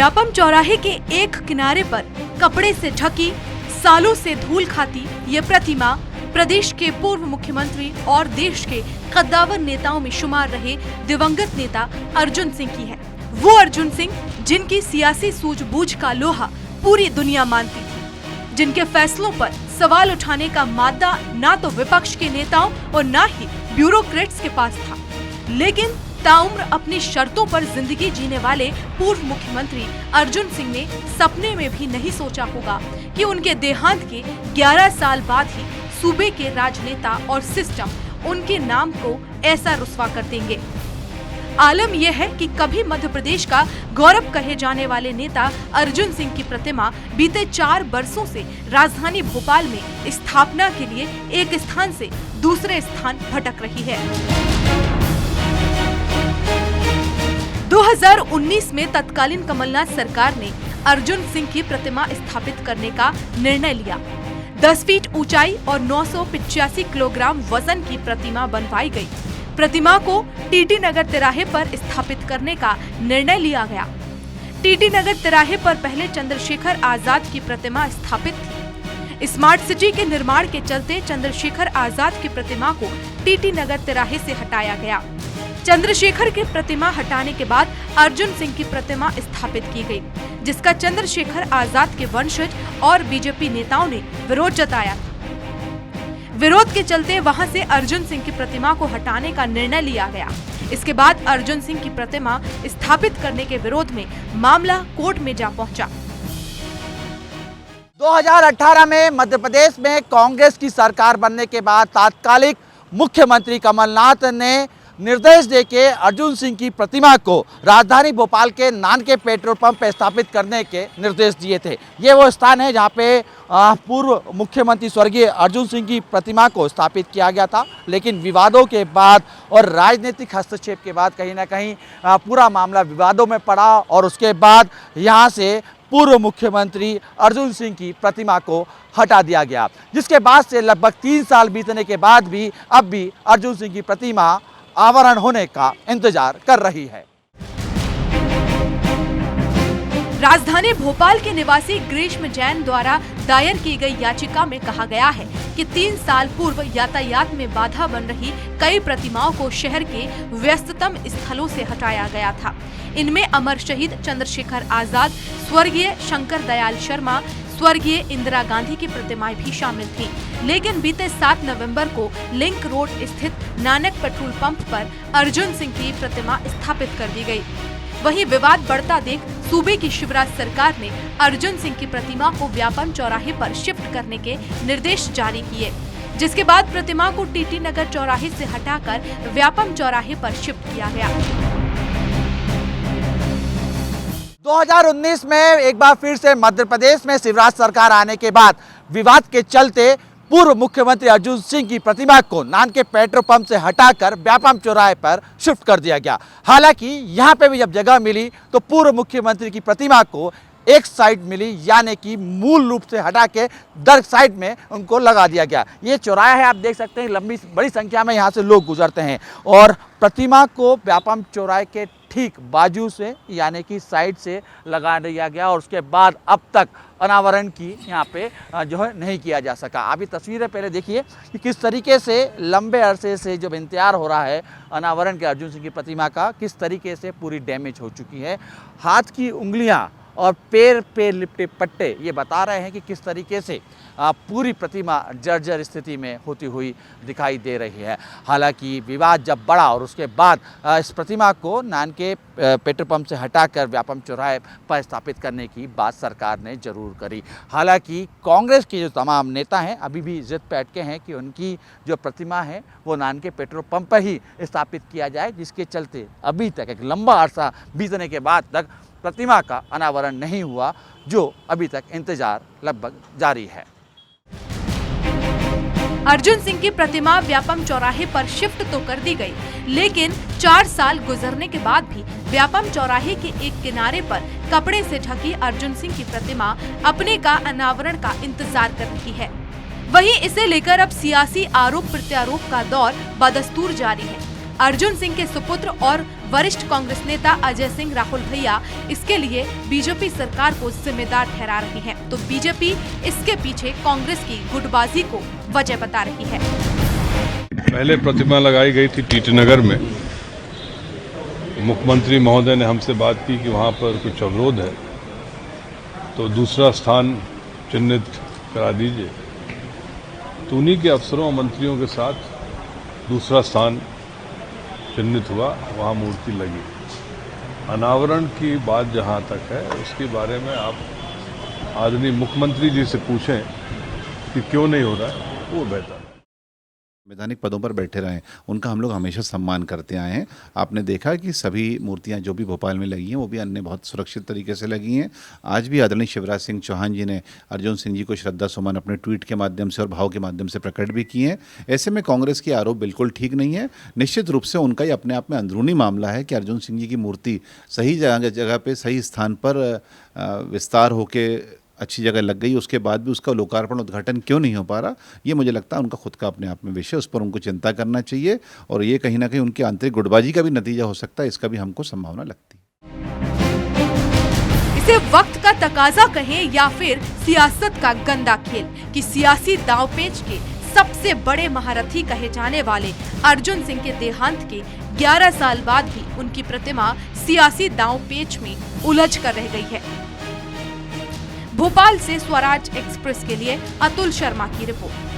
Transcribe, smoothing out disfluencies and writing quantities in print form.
व्यापम चौराहे के एक किनारे पर कपड़े से ढकी, सालों से धूल खाती ये प्रतिमा प्रदेश के पूर्व मुख्यमंत्री और देश के कद्दावर नेताओं में शुमार रहे दिवंगत नेता अर्जुन सिंह की है। वो अर्जुन सिंह जिनकी सियासी सूझबूझ का लोहा पूरी दुनिया मानती थी, जिनके फैसलों पर सवाल उठाने का मादा ना तो विपक्ष के नेताओं और ना ही ब्यूरोक्रेट्स के पास था, लेकिन ताउम्र अपनी शर्तों पर जिंदगी जीने वाले पूर्व मुख्यमंत्री अर्जुन सिंह ने सपने में भी नहीं सोचा होगा कि उनके देहांत के 11 साल बाद ही सूबे के राजनेता और सिस्टम उनके नाम को ऐसा रुस्वा कर देंगे। आलम यह है कि कभी मध्य प्रदेश का गौरव कहे जाने वाले नेता अर्जुन सिंह की प्रतिमा बीते 4 वर्षों से राजधानी भोपाल में स्थापना के लिए एक स्थान से दूसरे स्थान भटक रही है। 2019 में तत्कालीन कमलनाथ सरकार ने अर्जुन सिंह की प्रतिमा स्थापित करने का निर्णय लिया। 10 फीट ऊंचाई और 985 किलोग्राम वजन की प्रतिमा बनवाई गई। प्रतिमा को टीटी नगर तिराहे पर स्थापित करने का निर्णय लिया गया। टीटी नगर तिराहे पर पहले चंद्रशेखर आजाद की प्रतिमा स्थापित थी। स्मार्ट सिटी के निर्माण के चलते चंद्रशेखर आजाद की प्रतिमा को टीटी नगर तिराहे से हटाया गया। चंद्रशेखर की प्रतिमा हटाने के बाद अर्जुन सिंह की प्रतिमा स्थापित की गई, जिसका चंद्रशेखर आजाद के वंशज और बीजेपी नेताओं ने विरोध जताया था। विरोध के चलते वहां से अर्जुन सिंह की प्रतिमा को हटाने का निर्णय लिया गया। इसके बाद अर्जुन सिंह की प्रतिमा स्थापित करने के विरोध में मामला कोर्ट में जा पहुंचा। 2018 में मध्य प्रदेश में कांग्रेस की सरकार बनने के बाद तात्कालिक मुख्यमंत्री कमलनाथ ने निर्देश देके अर्जुन सिंह की प्रतिमा को राजधानी भोपाल के नानके पेट्रोल पंप पर स्थापित करने के निर्देश दिए थे। ये वो स्थान है जहाँ पे पूर्व मुख्यमंत्री स्वर्गीय अर्जुन सिंह की प्रतिमा को स्थापित किया गया था, लेकिन विवादों के बाद और राजनीतिक हस्तक्षेप के बाद कहीं ना कहीं पूरा मामला विवादों में पड़ा और उसके बाद यहाँ से पूर्व मुख्यमंत्री अर्जुन सिंह की प्रतिमा को हटा दिया गया, जिसके बाद से लगभग 3 साल बीतने के बाद भी अब भी अर्जुन सिंह की प्रतिमा आवरण होने का इंतजार कर रही है। राजधानी भोपाल के निवासी ग्रीष्म जैन द्वारा दायर की गई याचिका में कहा गया है कि 3 साल पूर्व यातायात में बाधा बन रही कई प्रतिमाओं को शहर के व्यस्ततम स्थलों से हटाया गया था। इनमें अमर शहीद चंद्रशेखर आजाद, स्वर्गीय शंकर दयाल शर्मा, स्वर्गीय इंदिरा गांधी की प्रतिमाएं भी शामिल थीं। लेकिन बीते 7 नवंबर को लिंक रोड स्थित नानक पेट्रोल पंप पर अर्जुन सिंह की प्रतिमा स्थापित कर दी गई। वहीं विवाद बढ़ता देख सूबे की शिवराज सरकार ने अर्जुन सिंह की प्रतिमा को व्यापम चौराहे पर शिफ्ट करने के निर्देश जारी किए, जिसके बाद प्रतिमा को टीटी नगर चौराहे से हटाकर व्यापम चौराहे पर शिफ्ट किया गया। 2019 में एक बार फिर से मध्य प्रदेश में शिवराज सरकार आने के बाद विवाद के चलते पूर्व मुख्यमंत्री अर्जुन सिंह की प्रतिमा को नानके पेट्रोल पंप से हटाकर व्यापम चौराहे पर शिफ्ट कर दिया गया। हालांकि यहां पे भी जब जगह मिली तो पूर्व मुख्यमंत्री की प्रतिमा को एक साइड मिली, यानी कि मूल रूप से हटा के दर साइड में उनको लगा दिया गया। ये चौराहा है, आप देख सकते हैं, लंबी बड़ी संख्या में यहाँ से लोग गुजरते हैं और प्रतिमा को व्यापम चौराहे के ठीक बाजू से यानी कि साइड से लगा दिया गया और उसके बाद अब तक अनावरण की यहाँ पे जो है नहीं किया जा सका। अभी तस्वीरें पहले देखिए कि किस तरीके से लंबे अरसे से जब इंतजार हो रहा है अनावरण के अर्जुन सिंह की प्रतिमा का, किस तरीके से पूरी डैमेज हो चुकी है। हाथ की उंगलियां और पैर पे लिपटे पट्टे ये बता रहे हैं कि किस तरीके से पूरी प्रतिमा जर्जर स्थिति में होती हुई दिखाई दे रही है। हालांकि विवाद जब बढ़ा और उसके बाद इस प्रतिमा को नानके पेट्रोल पंप से हटाकर व्यापम चौराहे पर स्थापित करने की बात सरकार ने जरूर करी। हालांकि कांग्रेस के जो तमाम नेता हैं अभी भी जिद पे अटके हैं कि उनकी जो प्रतिमा है वो नानके पेट्रोल पंप पर ही स्थापित किया जाए, जिसके चलते अभी तक एक लंबा अरसा बीतने के बाद तक प्रतिमा का अनावरण नहीं हुआ, जो अभी तक इंतजार लगभग जारी है। अर्जुन सिंह की प्रतिमा व्यापम चौराहे पर शिफ्ट तो कर दी गई, लेकिन 4 साल गुजरने के बाद भी व्यापम चौराहे के एक किनारे पर कपड़े से ढकी अर्जुन सिंह की प्रतिमा अपने का अनावरण का इंतजार कर रही है। वहीं इसे लेकर अब सियासी आरोप प्रत्यारोप का दौर बदस्तूर जारी है। अर्जुन सिंह के सुपुत्र और वरिष्ठ कांग्रेस नेता अजय सिंह राहुल भैया इसके लिए बीजेपी सरकार को जिम्मेदार ठहरा रहे हैं, तो बीजेपी इसके पीछे कांग्रेस की गुटबाजी को वजह बता रही है। पहले प्रतिमा लगाई गई थी टीटी नगर में। मुख्यमंत्री महोदय ने हमसे बात की कि वहाँ पर कुछ अवरोध है, तो दूसरा स्थान चिन्हित करा दीजिए। तो उन्हीं के अफसरों और मंत्रियों के साथ दूसरा स्थान चिन्हित हुआ, वहाँ मूर्ति लगी। अनावरण की बात जहाँ तक है, उसके बारे में आप आदरणीय मुख्यमंत्री जी से पूछें कि क्यों नहीं हो रहा है, वो बेहतर है। संवैधानिक पदों पर बैठे रहे, उनका हम लोग हमेशा सम्मान करते आए हैं। आपने देखा कि सभी मूर्तियां जो भी भोपाल में लगी हैं वो भी अन्य बहुत सुरक्षित तरीके से लगी हैं। आज भी आदरणीय शिवराज सिंह चौहान जी ने अर्जुन सिंह जी को श्रद्धा सुमन अपने ट्वीट के माध्यम से और भाव के माध्यम से प्रकट भी किए हैं। ऐसे में कांग्रेस के आरोप बिल्कुल ठीक नहीं है। निश्चित रूप से उनका ही अपने आप में अंदरूनी मामला है कि अर्जुन सिंह जी की मूर्ति सही जगह पर सही स्थान पर विस्तार होकर अच्छी जगह लग गई, उसके बाद भी उसका लोकार्पण उद्घाटन क्यों नहीं हो पा रहा, ये मुझे लगता है उनका खुद का अपने आप में विषय, उस पर उनको चिंता करना चाहिए। और ये कहीं ना कहीं उनकी आंतरिक गुटबाजी का भी नतीजा हो सकता है, इसका भी हमको संभावना लगती है। इसे वक्त का तकाजा कहें या फिर सियासत का गंदा खेल कि सियासी दांवपेच के सबसे बड़े महारथी कहे जाने वाले अर्जुन सिंह के देहांत के 11 साल बाद भी उनकी प्रतिमा सियासी दांवपेच में उलझ कर रह गई है। भोपाल से स्वराज एक्सप्रेस के लिए अतुल शर्मा की रिपोर्ट।